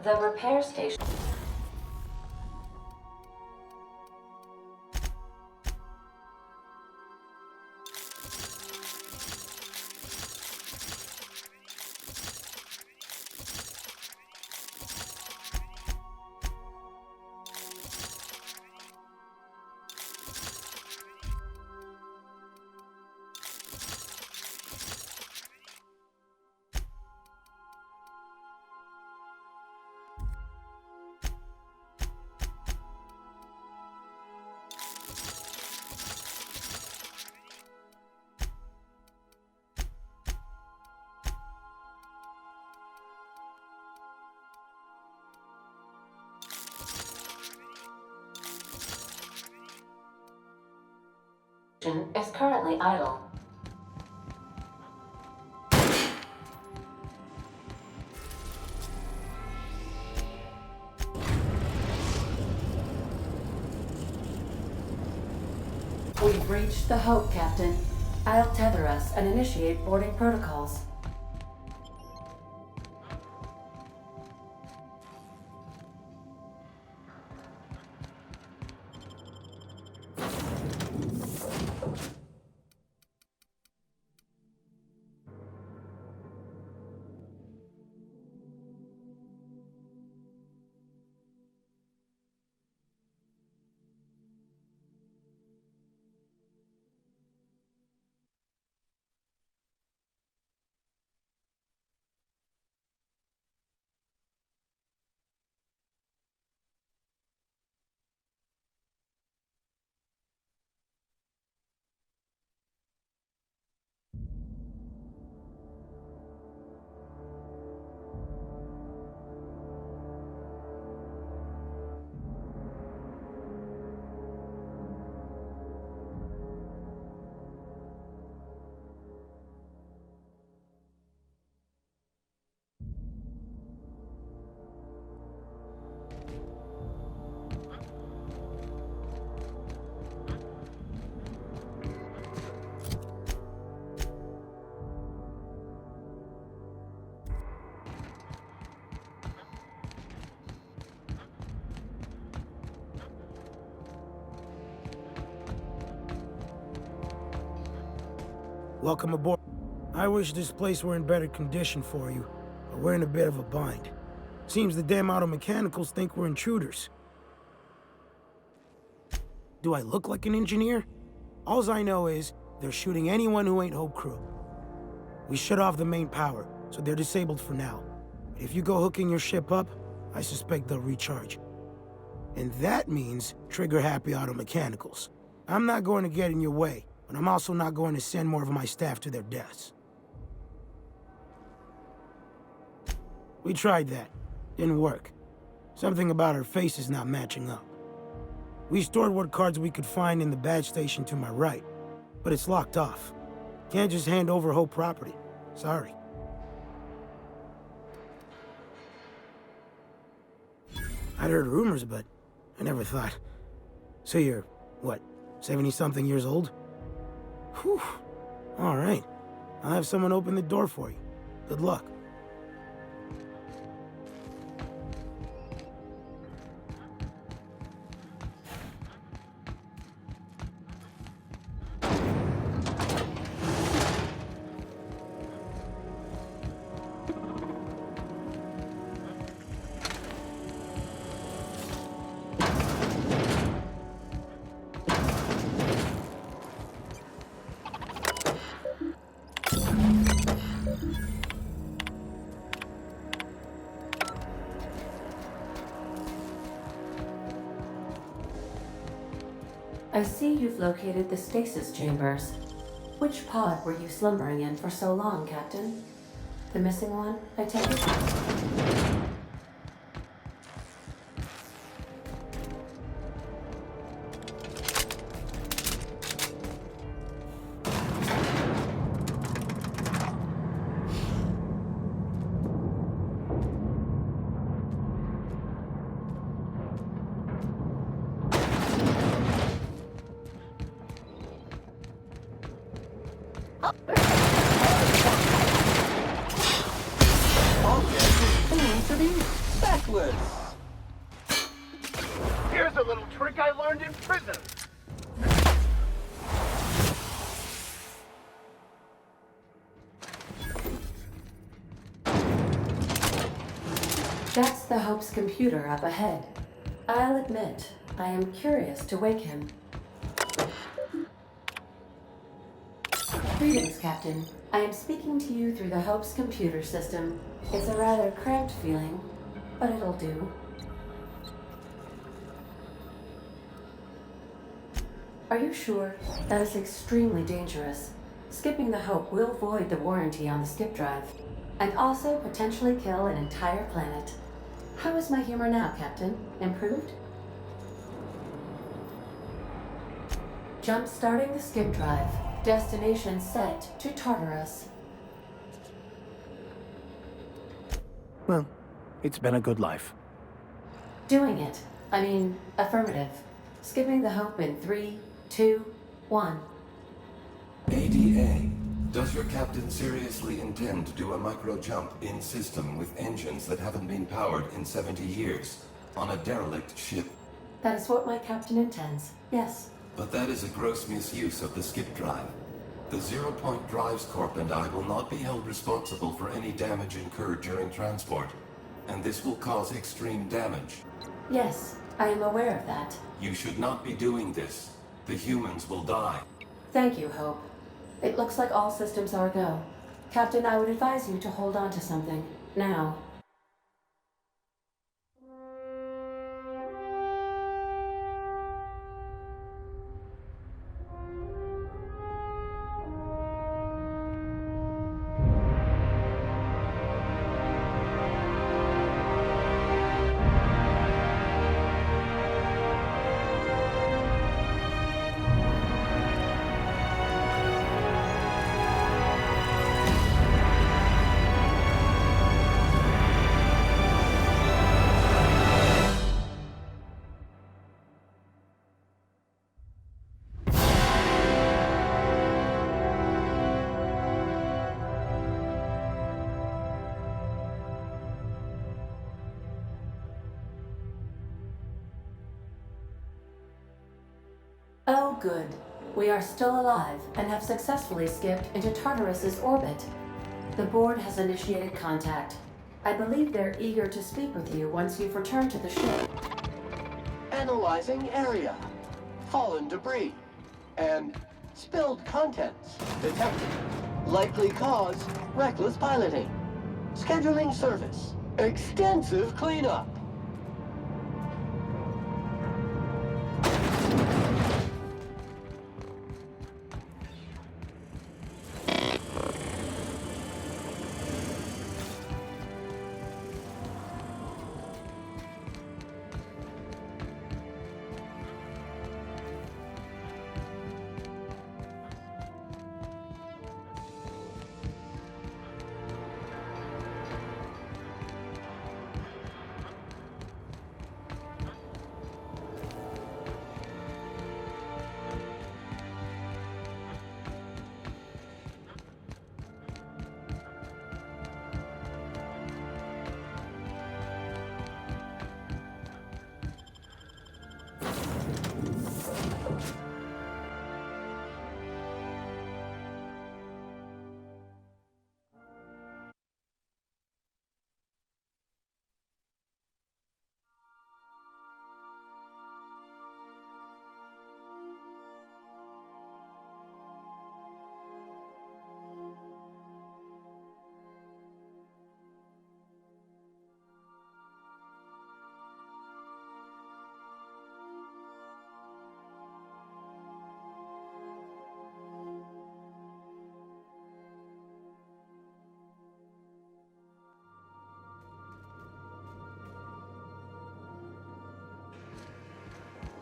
The repair station. Is currently idle. We've reached the Hope, Captain. I'll tether us and initiate boarding protocols. Welcome aboard. I wish this place were in better condition for you, but we're in a bit of a bind. Seems the damn auto mechanicals think we're intruders. Do I look like an engineer? Alls I know is, they're shooting anyone who ain't Hope Crew. We shut off the main power, so they're disabled for now. But if you go hooking your ship up, I suspect they'll recharge. And that means trigger-happy auto mechanicals. I'm not going to get in your way, but I'm also not going to send more of my staff to their deaths. We tried that. Didn't work. Something about our faces not matching up. We stored what cards we could find in the badge station to my right, but it's locked off. Can't just hand over Hope property. Sorry. I'd heard rumors, but I never thought. So you're, what, 70-something years old? Whew. All right. I'll have someone open the door for you. Good luck. I see you've located the stasis chambers. Which pod were you slumbering in for so long, Captain? The missing one, I take it? little trick I learned in prison. That's the Hope's computer up ahead. I'll admit, I am curious to wake him. Greetings, Captain. I am speaking to you through the Hope's computer system. It's a rather cramped feeling, but it'll do. Are you sure? That is extremely dangerous. Skipping the Hope will void the warranty on the skip drive, and also potentially kill an entire planet. How is my humor now, Captain? Improved? Jump-starting the skip drive. Destination set to Tartarus. Well, it's been a good life. Doing it. I mean, affirmative. Skipping the Hope in 3, 2, 1. ADA, does your captain seriously intend to do a micro-jump in system with engines that haven't been powered in 70 years on a derelict ship? That is what my captain intends, yes. But that is a gross misuse of the skip drive. The Zero Point Drives Corp and I will not be held responsible for any damage incurred during transport, and this will cause extreme damage. Yes, I am aware of that. You should not be doing this. The humans will die. Thank you, Hope. It looks like all systems are go. Captain, I would advise you to hold on to something. Now. Oh, good. We are still alive and have successfully skipped into Tartarus's orbit. The board has initiated contact. I believe they're eager to speak with you once you've returned to the ship. Analyzing area. Fallen debris. And spilled contents. Detected. Likely cause, reckless piloting. Scheduling service. Extensive cleanup.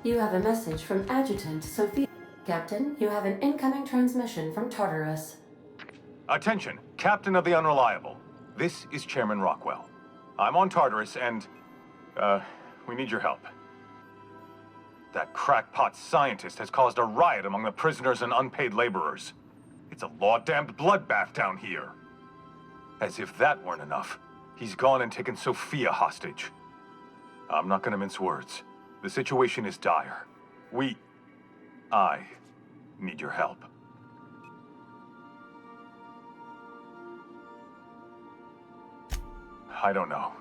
You have a message from Adjutant Sophia. Captain, you have an incoming transmission from Tartarus. Attention, Captain of the Unreliable. This is Chairman Rockwell. I'm on Tartarus and, we need your help. That crackpot scientist has caused a riot among the prisoners and unpaid laborers. It's a law-damned bloodbath down here. As if that weren't enough, he's gone and taken Sophia hostage. I'm not gonna mince words. The situation is dire. I need your help. I don't know.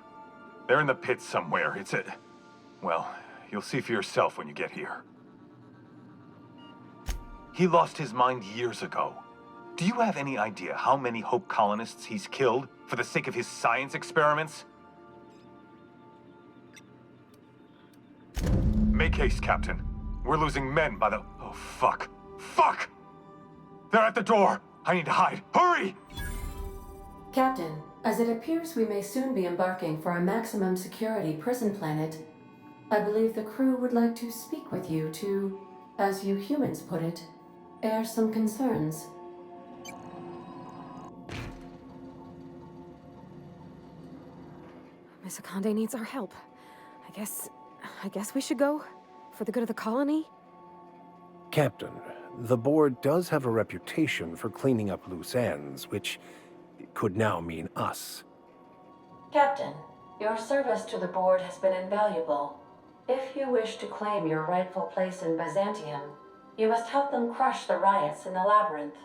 They're in the pits somewhere. Well, you'll see for yourself when you get here. He lost his mind years ago. Do you have any idea how many Hope colonists he's killed for the sake of his science experiments? Make haste, Captain. We're losing men by the... Oh, fuck. Fuck! They're at the door! I need to hide. Hurry! Captain, as it appears we may soon be embarking for a maximum security prison planet, I believe the crew would like to speak with you to, as you humans put it, air some concerns. Miss Akande needs our help. I guess we should go? For the good of the colony? Captain, the board does have a reputation for cleaning up loose ends, which could now mean us. Captain, your service to the board has been invaluable. If you wish to claim your rightful place in Byzantium, you must help them crush the riots in the labyrinth.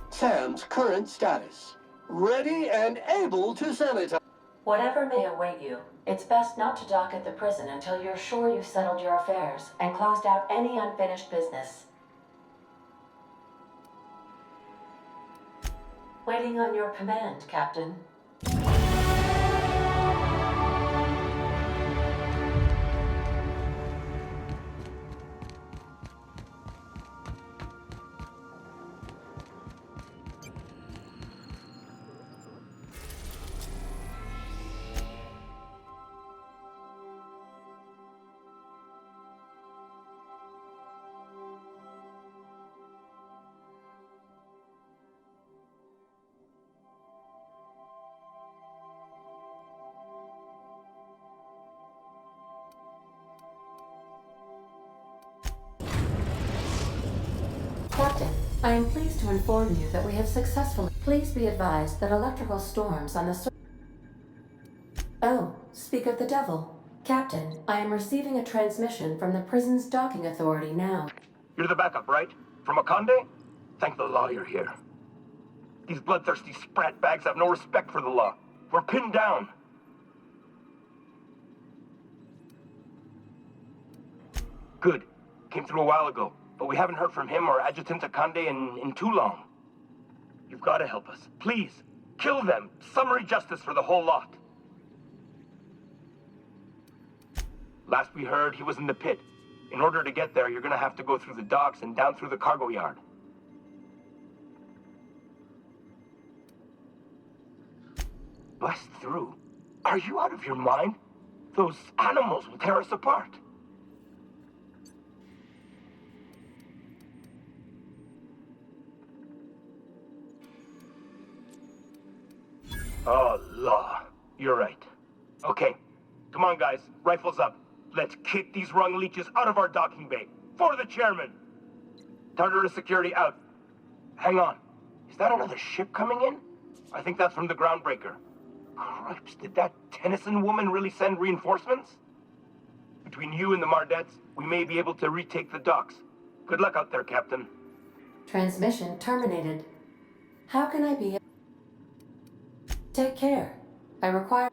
Sam's current status. Ready and able to sanitize. Whatever may await you, it's best not to dock at the prison until you're sure you've settled your affairs and closed out any unfinished business. Waiting on your command, Captain. Captain, I am pleased to inform you that we have successfully... Please be advised that electrical storms on the... Oh, speak of the devil. Captain, I am receiving a transmission from the prison's docking authority now. You're the backup, right? From Akande? Thank the law you're here. These bloodthirsty sprat bags have no respect for the law. We're pinned down. Good. Came through a while ago, but we haven't heard from him or Adjutant Akande in too long. You've got to help us. Please, kill them. Summary justice for the whole lot. Last we heard, he was in the pit. In order to get there, you're gonna have to go through the docks and down through the cargo yard. Bust through? Are you out of your mind? Those animals will tear us apart. Oh, law. You're right. Okay. Come on, guys. Rifles up. Let's kick these rung leeches out of our docking bay. For the chairman! Tartarus security out. Hang on. Is that another ship coming in? I think that's from the groundbreaker. Cripes, did that Tennyson woman really send reinforcements? Between you and the Mardettes, we may be able to retake the docks. Good luck out there, Captain. Transmission terminated. How can I be... Take care. I require...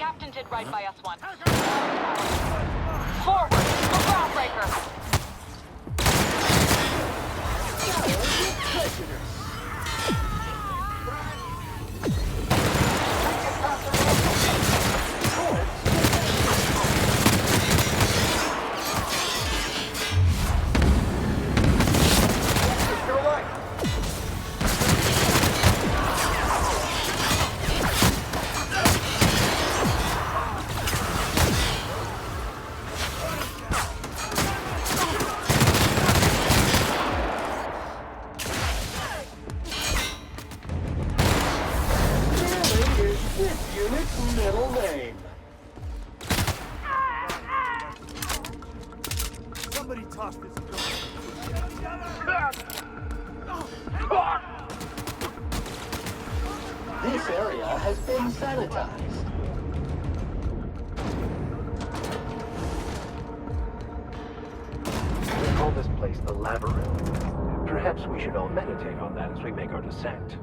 Captain did right by us once. Forward! For groundbreaker! Middle name. Somebody toss this gun. This area has been sanitized. We call this place the Labyrinth. Perhaps we should all meditate on that as we make our descent.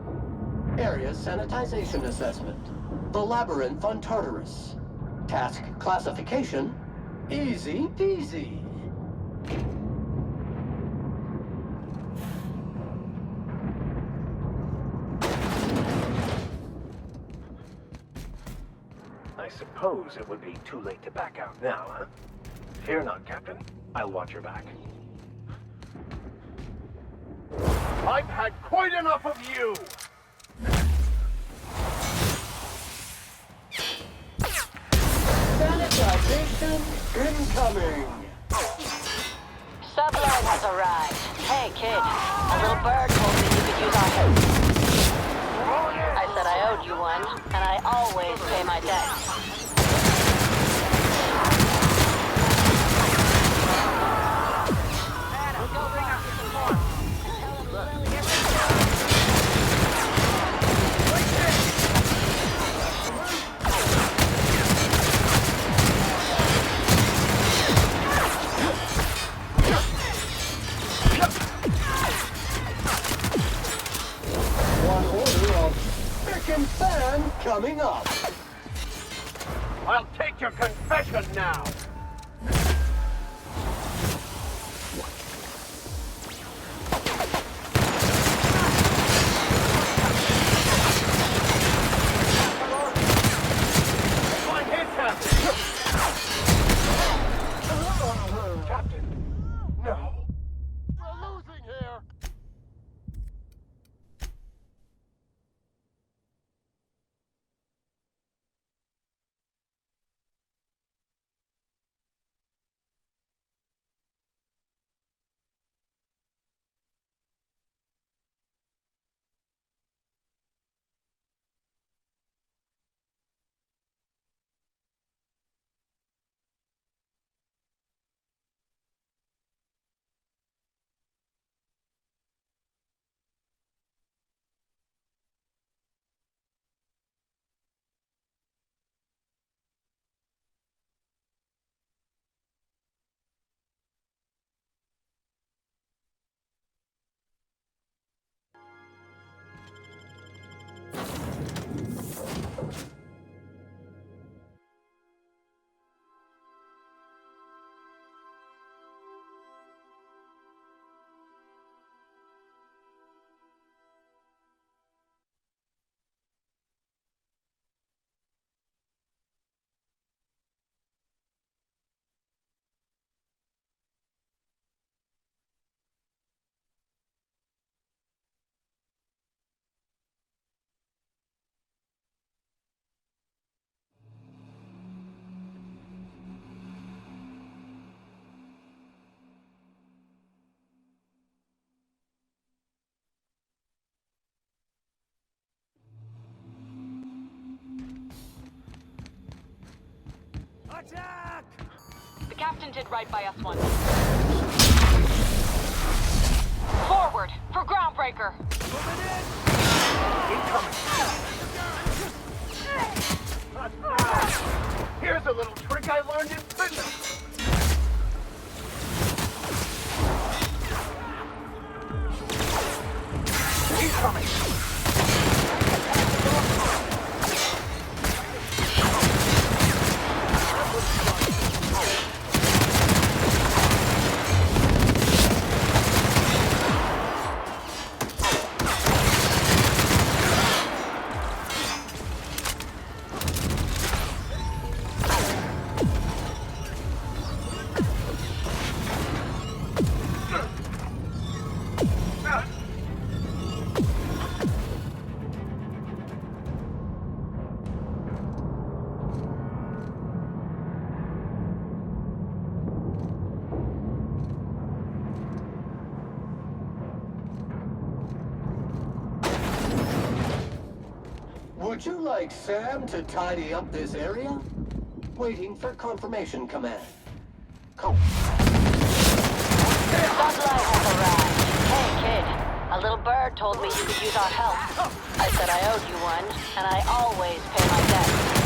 Area sanitization assessment. The Labyrinth on Tartarus. Task classification, easy peasy. I suppose it would be too late to back out now, huh? Fear not, Captain. I'll watch your back. I've had quite enough of you! Sanitization incoming! Subline has arrived. Hey, kid. A little bird told me you could use our help. I said I owed you one, and I always pay my debts. One order of spick and span coming up. I'll take your confession now. My head, Captain, no. We're losing here. Attack! The captain did right by us once. Forward! For groundbreaker! Incoming! Here's a little trick I learned in prison. Incoming! Would you like Sam to tidy up this area? Waiting for confirmation command. Come. Sunlight has arrived. Hey, kid. A little bird told me you could use our help. I said I owed you one, and I always pay my debts.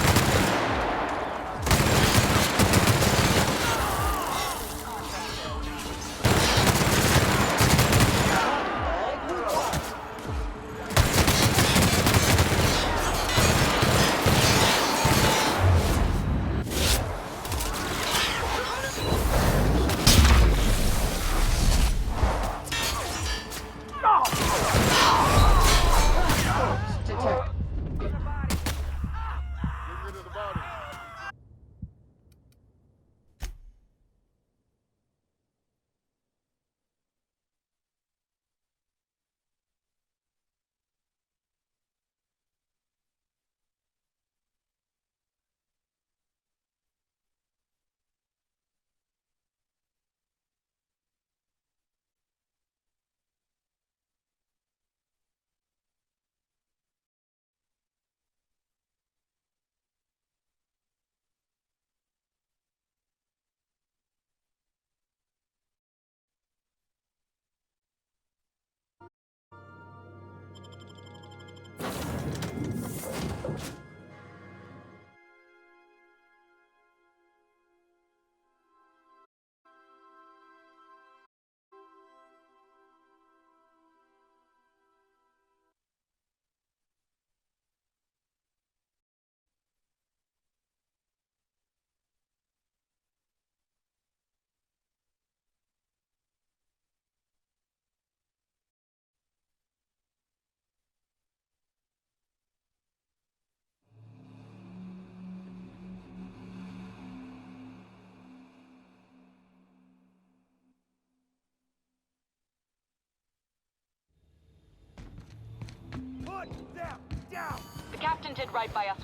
The captain did right by us.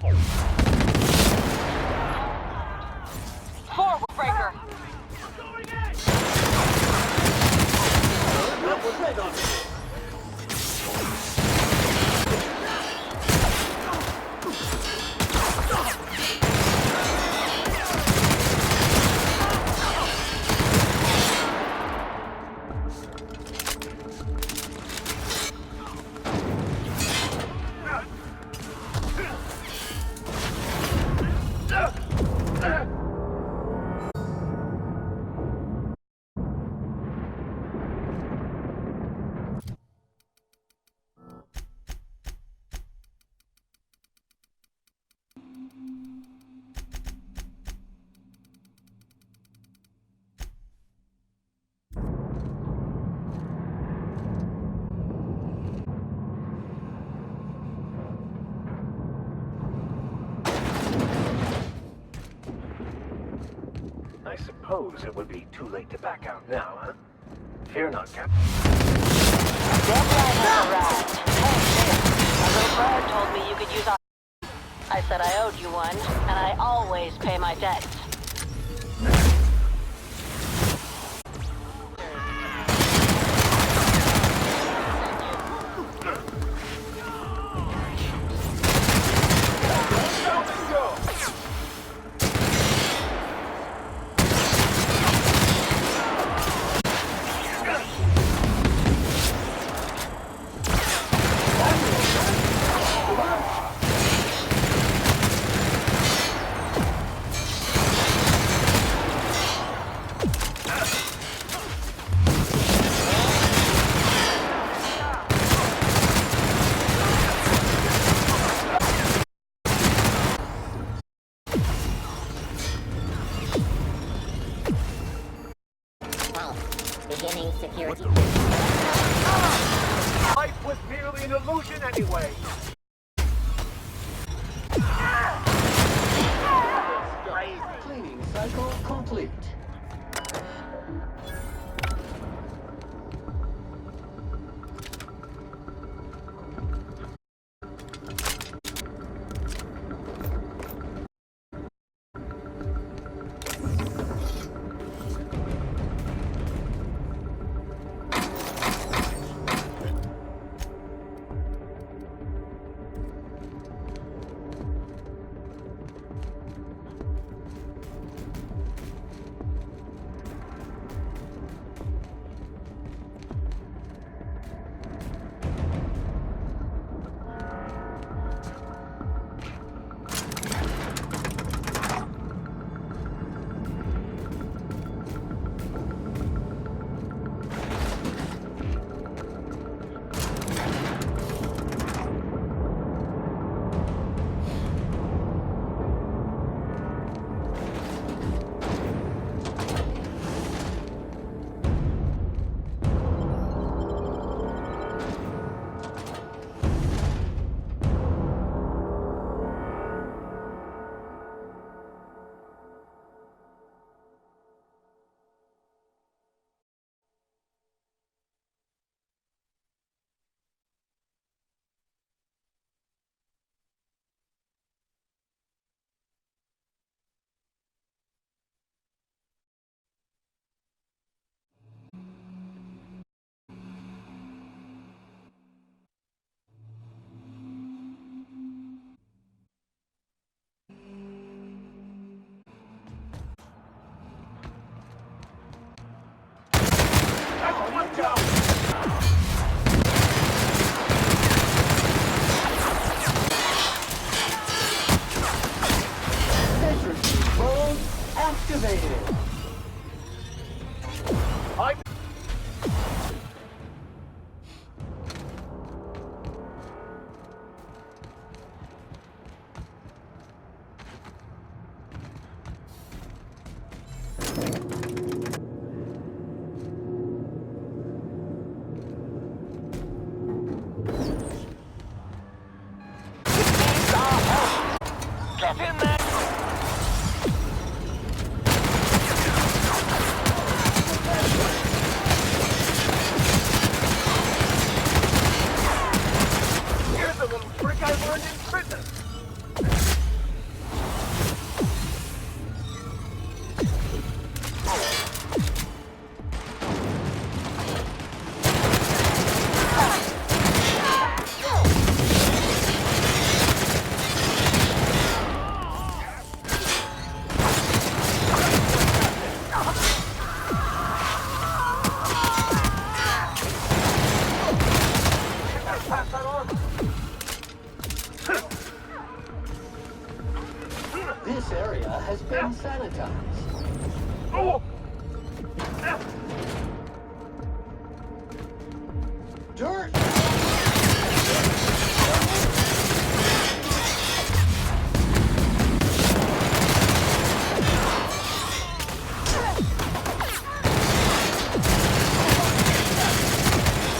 Forward, Breaker! I suppose it would be too late to back out now, huh? Fear not, Captain. Deadline has arrived. Hey, kid. A little bird told me you could use our... I said I owed you one, and I always pay my debts. Get in there! Here's a little trick I learned in prison. This area has been sanitized. Oh! Dirt!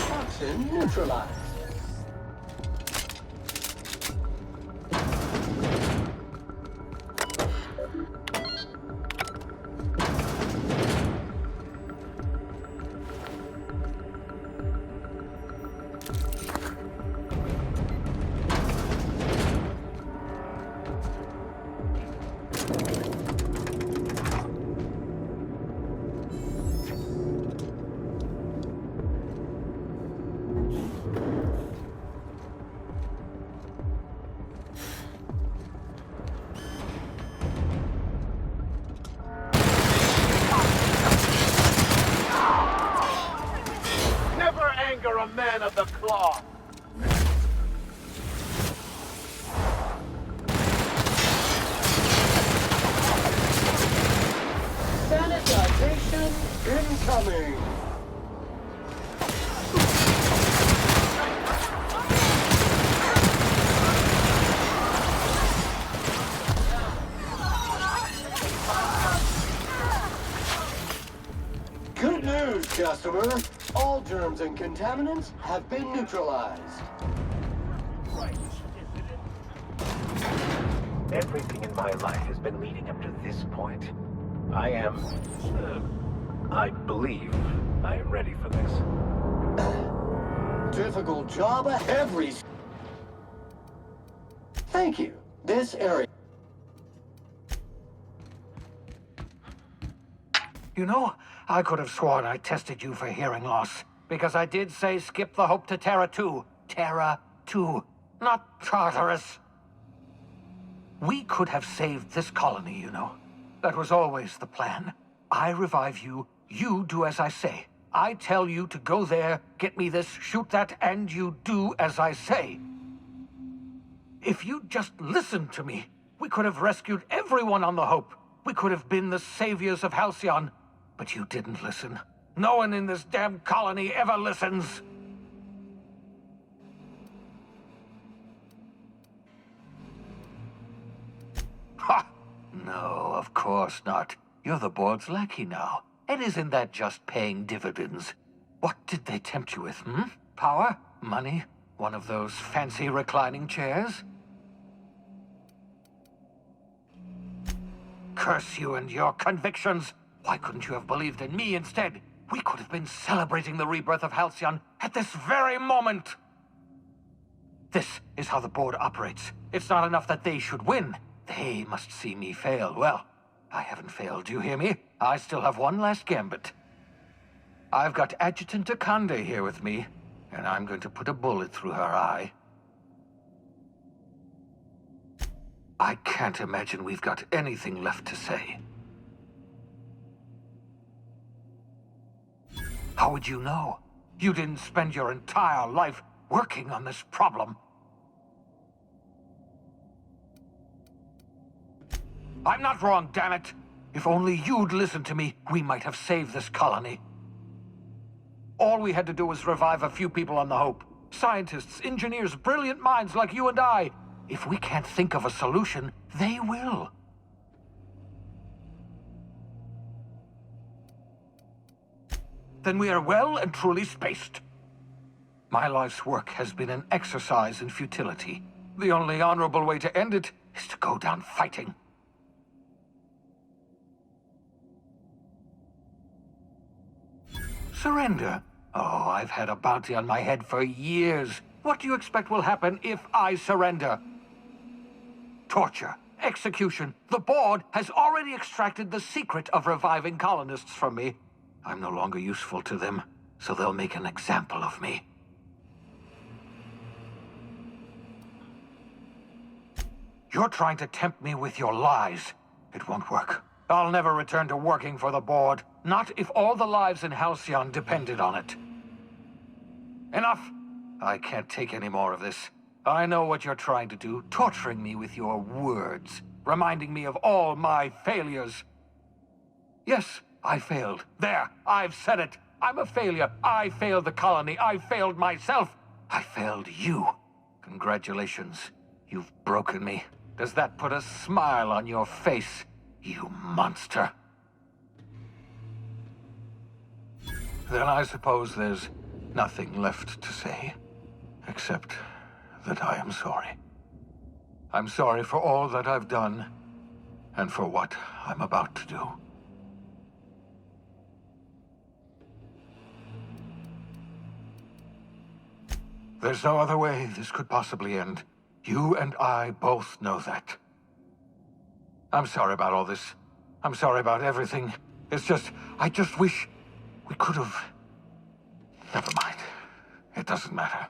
Toxin neutralized. Never anger a man of the cloth. Sanitization incoming! Good news, customer. All germs and contaminants have been neutralized. Everything in my life has been leading up to this point. I believe I am ready for this. Difficult job ahead, Thank you. This area... You know, I could have sworn I tested you for hearing loss. Because I did say skip the Hope to Terra 2. Terra 2, not Tartarus. We could have saved this colony, you know. That was always the plan. I revive you, you do as I say. I tell you to go there, get me this, shoot that, and you do as I say. If you'd just listened to me, we could have rescued everyone on the Hope. We could have been the saviors of Halcyon. But you didn't listen. No one in this damn colony ever listens. Ha! No, of course not. You're the board's lackey now. And isn't that just paying dividends? What did they tempt you with, hmm? Power? Money? One of those fancy reclining chairs? Curse you and your convictions! Why couldn't you have believed in me instead? We could have been celebrating the rebirth of Halcyon at this very moment! This is how the board operates. It's not enough that they should win. They must see me fail. Well, I haven't failed, do you hear me? I still have one last gambit. I've got Adjutant Akande here with me, and I'm going to put a bullet through her eye. I can't imagine we've got anything left to say. How would you know? You didn't spend your entire life working on this problem. I'm not wrong, damn it! If only you'd listened to me, we might have saved this colony. All we had to do was revive a few people on the Hope. Scientists, engineers, brilliant minds like you and I. If we can't think of a solution, they will. Then we are well and truly spaced. My life's work has been an exercise in futility. The only honorable way to end it is to go down fighting. Surrender? Oh, I've had a bounty on my head for years. What do you expect will happen if I surrender? Torture, execution. The board has already extracted the secret of reviving colonists from me. I'm no longer useful to them, so they'll make an example of me. You're trying to tempt me with your lies. It won't work. I'll never return to working for the board. Not if all the lives in Halcyon depended on it. Enough! I can't take any more of this. I know what you're trying to do, torturing me with your words, reminding me of all my failures. Yes, I failed. There, I've said it. I'm a failure. I failed the colony. I failed myself. I failed you. Congratulations. You've broken me. Does that put a smile on your face, you monster? Then I suppose there's nothing left to say, except that I am sorry. I'm sorry for all that I've done, and for what I'm about to do. There's no other way this could possibly end. You and I both know that. I'm sorry about all this. I'm sorry about everything. It's just, I just wish we could have... Never mind. It doesn't matter.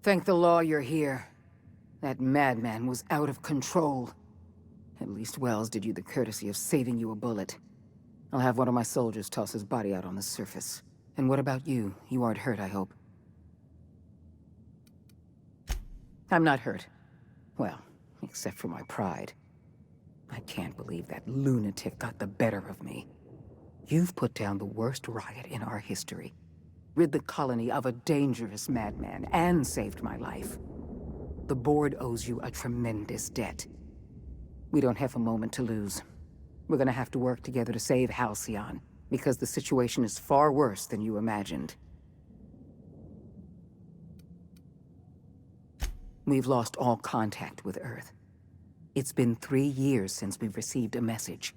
Thank the law you're here. That madman was out of control. At least Wells did you the courtesy of saving you a bullet. I'll have one of my soldiers toss his body out on the surface. And what about you? You aren't hurt, I hope. I'm not hurt. Well, except for my pride. I can't believe that lunatic got the better of me. You've put down the worst riot in our history. Rid the colony of a dangerous madman, and saved my life. The board owes you a tremendous debt. We don't have a moment to lose. We're gonna have to work together to save Halcyon, because the situation is far worse than you imagined. We've lost all contact with Earth. It's been 3 years since we've received a message.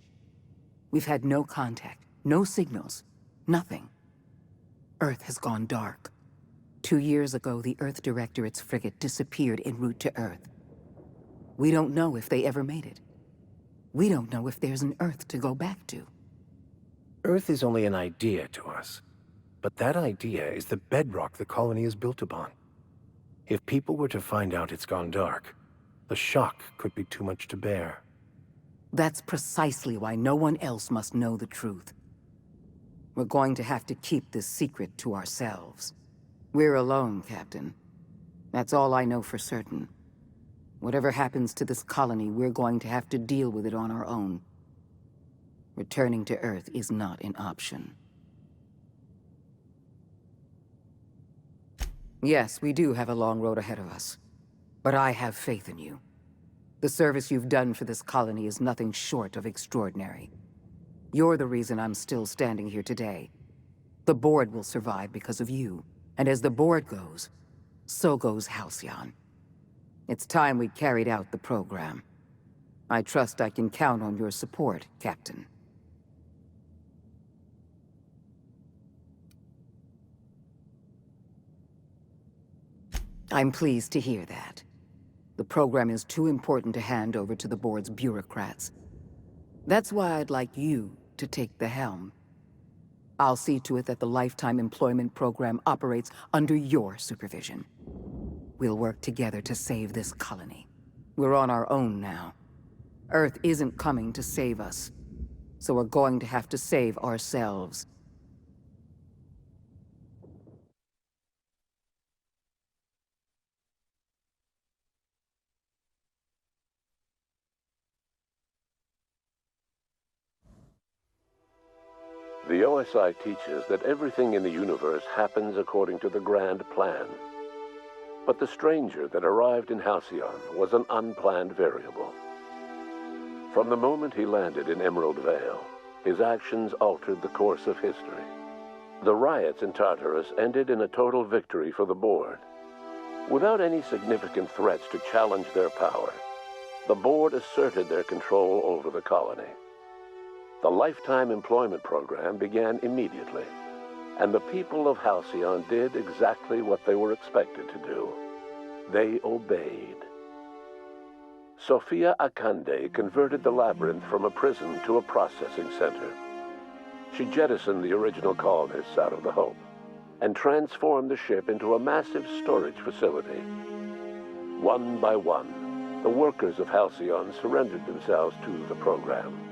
We've had no contact, no signals, nothing. Earth has gone dark. 2 years ago, the Earth Directorate's frigate disappeared en route to Earth. We don't know if they ever made it. We don't know if there's an Earth to go back to. Earth is only an idea to us. But that idea is the bedrock the colony is built upon. If people were to find out it's gone dark, the shock could be too much to bear. That's precisely why no one else must know the truth. We're going to have to keep this secret to ourselves. We're alone, Captain. That's all I know for certain. Whatever happens to this colony, we're going to have to deal with it on our own. Returning to Earth is not an option. Yes, we do have a long road ahead of us. But I have faith in you. The service you've done for this colony is nothing short of extraordinary. You're the reason I'm still standing here today. The board will survive because of you. And as the board goes, so goes Halcyon. It's time we carried out the program. I trust I can count on your support, Captain. I'm pleased to hear that. The program is too important to hand over to the board's bureaucrats. That's why I'd like you to take the helm. I'll see to it that the Lifetime Employment Program operates under your supervision. We'll work together to save this colony. We're on our own now. Earth isn't coming to save us, so we're going to have to save ourselves. The OSI teaches that everything in the universe happens according to the grand plan. But the stranger that arrived in Halcyon was an unplanned variable. From the moment he landed in Emerald Vale, his actions altered the course of history. The riots in Tartarus ended in a total victory for the Board. Without any significant threats to challenge their power, the Board asserted their control over the colony. The Lifetime Employment Program began immediately, and the people of Halcyon did exactly what they were expected to do. They obeyed. Sophia Akande converted the labyrinth from a prison to a processing center. She jettisoned the original colonists out of the Hope and transformed the ship into a massive storage facility. One by one, the workers of Halcyon surrendered themselves to the program.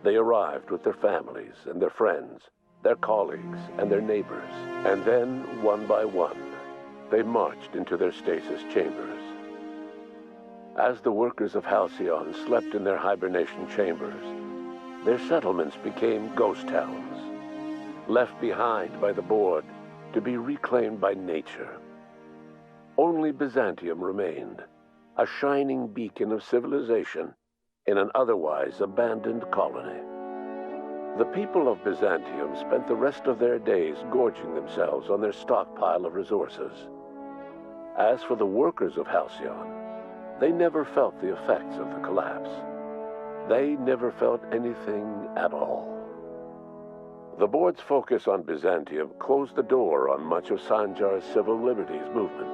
They arrived with their families and their friends, their colleagues and their neighbors, and then, one by one, they marched into their stasis chambers. As the workers of Halcyon slept in their hibernation chambers, their settlements became ghost towns, left behind by the Board to be reclaimed by nature. Only Byzantium remained, a shining beacon of civilization in an otherwise abandoned colony. The people of Byzantium spent the rest of their days gorging themselves on their stockpile of resources. As for the workers of Halcyon, they never felt the effects of the collapse. They never felt anything at all. The Board's focus on Byzantium closed the door on much of Sanjar's civil liberties movement.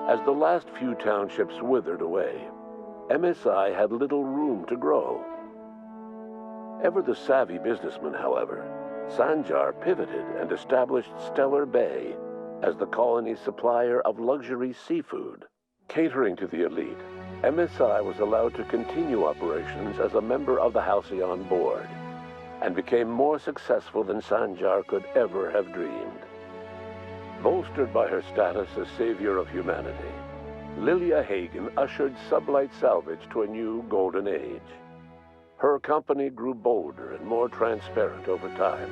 As the last few townships withered away, MSI had little room to grow. Ever the savvy businessman, however, Sanjar pivoted and established Stellar Bay as the colony's supplier of luxury seafood. Catering to the elite, MSI was allowed to continue operations as a member of the Halcyon Board, and became more successful than Sanjar could ever have dreamed. Bolstered by her status as savior of humanity, Lilia Hagen ushered Sublight Salvage to a new golden age. Her company grew bolder and more transparent over time,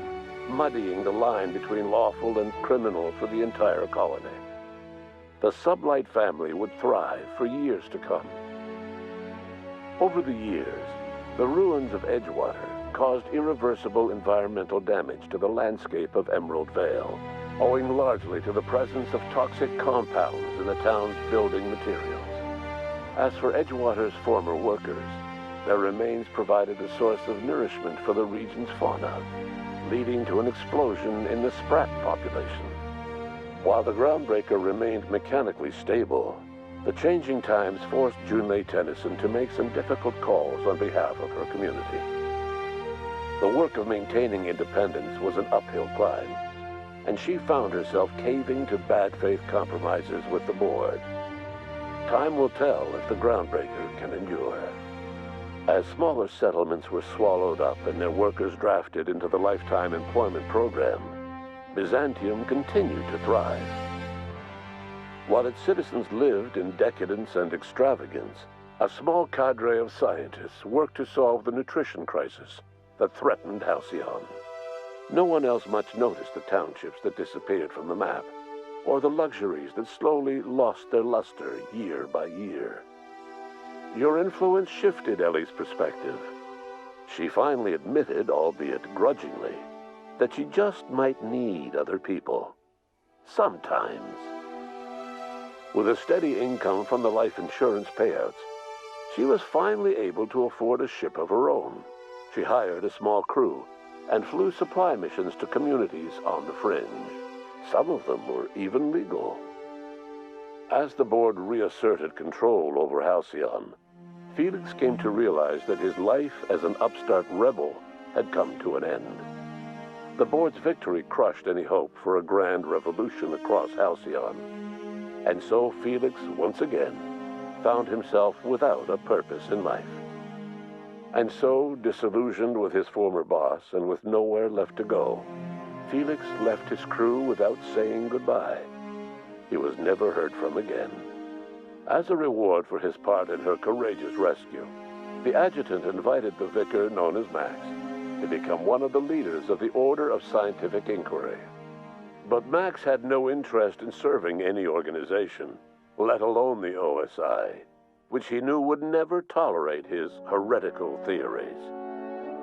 muddying the line between lawful and criminal for the entire colony. The Sublight family would thrive for years to come. Over the years, the ruins of Edgewater caused irreversible environmental damage to the landscape of Emerald Vale, owing largely to the presence of toxic compounds in the town's building materials. As for Edgewater's former workers, their remains provided a source of nourishment for the region's fauna, leading to an explosion in the sprat population. While the Groundbreaker remained mechanically stable, the changing times forced Junlei Tennyson to make some difficult calls on behalf of her community. The work of maintaining independence was an uphill climb, and she found herself caving to bad faith compromises with the Board. Time will tell if the Groundbreaker can endure. As smaller settlements were swallowed up and their workers drafted into the Lifetime Employment Program, Byzantium continued to thrive. While its citizens lived in decadence and extravagance, a small cadre of scientists worked to solve the nutrition crisis that threatened Halcyon. No one else much noticed the townships that disappeared from the map, or the luxuries that slowly lost their luster year by year. Your influence shifted Ellie's perspective. She finally admitted, albeit grudgingly, that she just might need other people. Sometimes. With a steady income from the life insurance payouts, she was finally able to afford a ship of her own. She hired a small crew and flew supply missions to communities on the fringe. Some of them were even legal. As the Board reasserted control over Halcyon, Felix came to realize that his life as an upstart rebel had come to an end. The board's victory crushed any hope for a grand revolution across Halcyon. And so Felix, once again, found himself without a purpose in life. And so, disillusioned with his former boss and with nowhere left to go, Felix left his crew without saying goodbye. He was never heard from again. As a reward for his part in her courageous rescue, the adjutant invited the vicar known as Max to become one of the leaders of the Order of Scientific Inquiry. But Max had no interest in serving any organization, let alone the OSI, which he knew would never tolerate his heretical theories.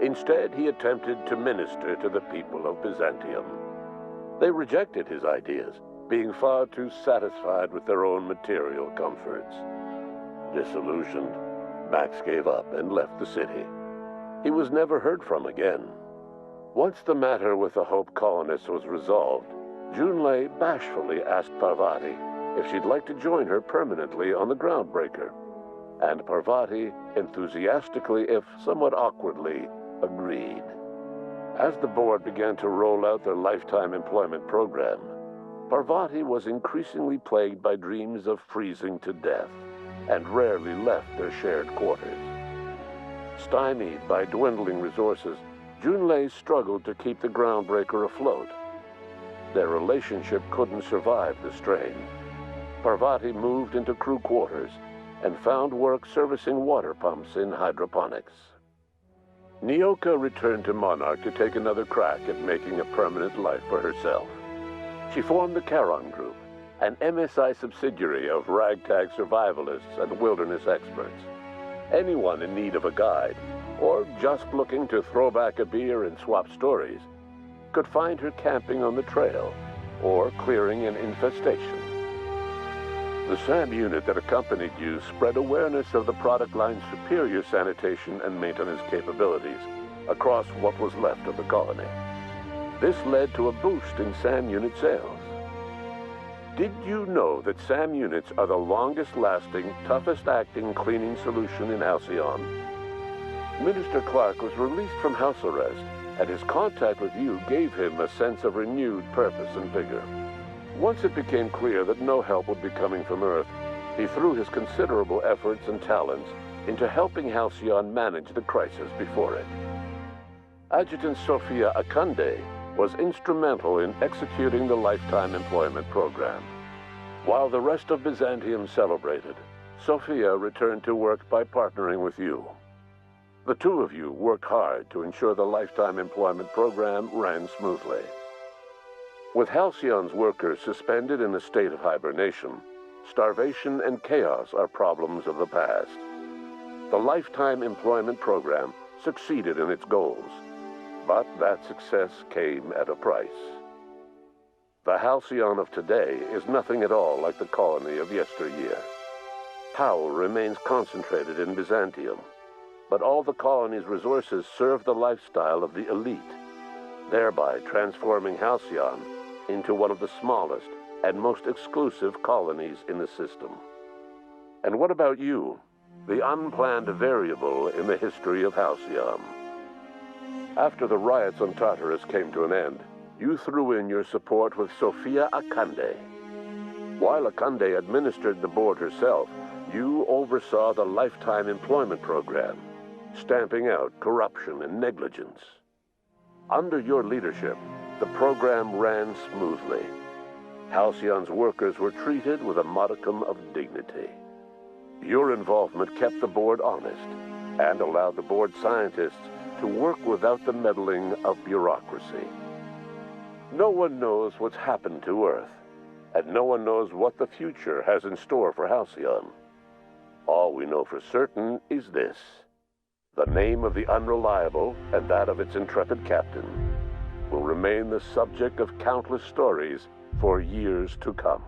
Instead, he attempted to minister to the people of Byzantium. They rejected his ideas, being far too satisfied with their own material comforts. Disillusioned, Max gave up and left the city. He was never heard from again. Once the matter with the Hope colonists was resolved, Junlei bashfully asked Parvati if she'd like to join her permanently on the Groundbreaker, and Parvati enthusiastically, if somewhat awkwardly, agreed. As the board began to roll out their lifetime employment program, Parvati was increasingly plagued by dreams of freezing to death, and rarely left their shared quarters. Stymied by dwindling resources, Junlei struggled to keep the Groundbreaker afloat. Their relationship couldn't survive the strain. Parvati moved into crew quarters and found work servicing water pumps in hydroponics. Nyoka returned to Monarch to take another crack at making a permanent life for herself. She formed the Charon Group, an MSI subsidiary of ragtag survivalists and wilderness experts. Anyone in need of a guide, or just looking to throw back a beer and swap stories, could find her camping on the trail or clearing an infestation. The SAM unit that accompanied you spread awareness of the product line's superior sanitation and maintenance capabilities across what was left of the colony. This led to a boost in SAM unit sales. Did you know that SAM units are the longest-lasting, toughest-acting cleaning solution in Halcyon? Minister Clark was released from house arrest, and his contact with you gave him a sense of renewed purpose and vigor. Once it became clear that no help would be coming from Earth, he threw his considerable efforts and talents into helping Halcyon manage the crisis before it. Adjutant Sophia Akande was instrumental in executing the Lifetime Employment Program. While the rest of Byzantium celebrated, Sophia returned to work by partnering with you. The two of you worked hard to ensure the Lifetime Employment Program ran smoothly. With Halcyon's workers suspended in a state of hibernation, starvation and chaos are problems of the past. The Lifetime Employment Program succeeded in its goals, but that success came at a price. The Halcyon of today is nothing at all like the colony of yesteryear. Power remains concentrated in Byzantium, but all the colony's resources serve the lifestyle of the elite, thereby transforming Halcyon into one of the smallest and most exclusive colonies in the system. And what about you, the unplanned variable in the history of Halcyon? After the riots on Tartarus came to an end, you threw in your support with Sophia Akande. While Akande administered the board herself, you oversaw the Lifetime Employment Program, stamping out corruption and negligence. Under your leadership, the program ran smoothly. Halcyon's workers were treated with a modicum of dignity. Your involvement kept the board honest and allowed the board scientists to work without the meddling of bureaucracy. No one knows what's happened to Earth, and no one knows what the future has in store for Halcyon. All we know for certain is this: the name of the Unreliable and that of its intrepid captain will remain the subject of countless stories for years to come.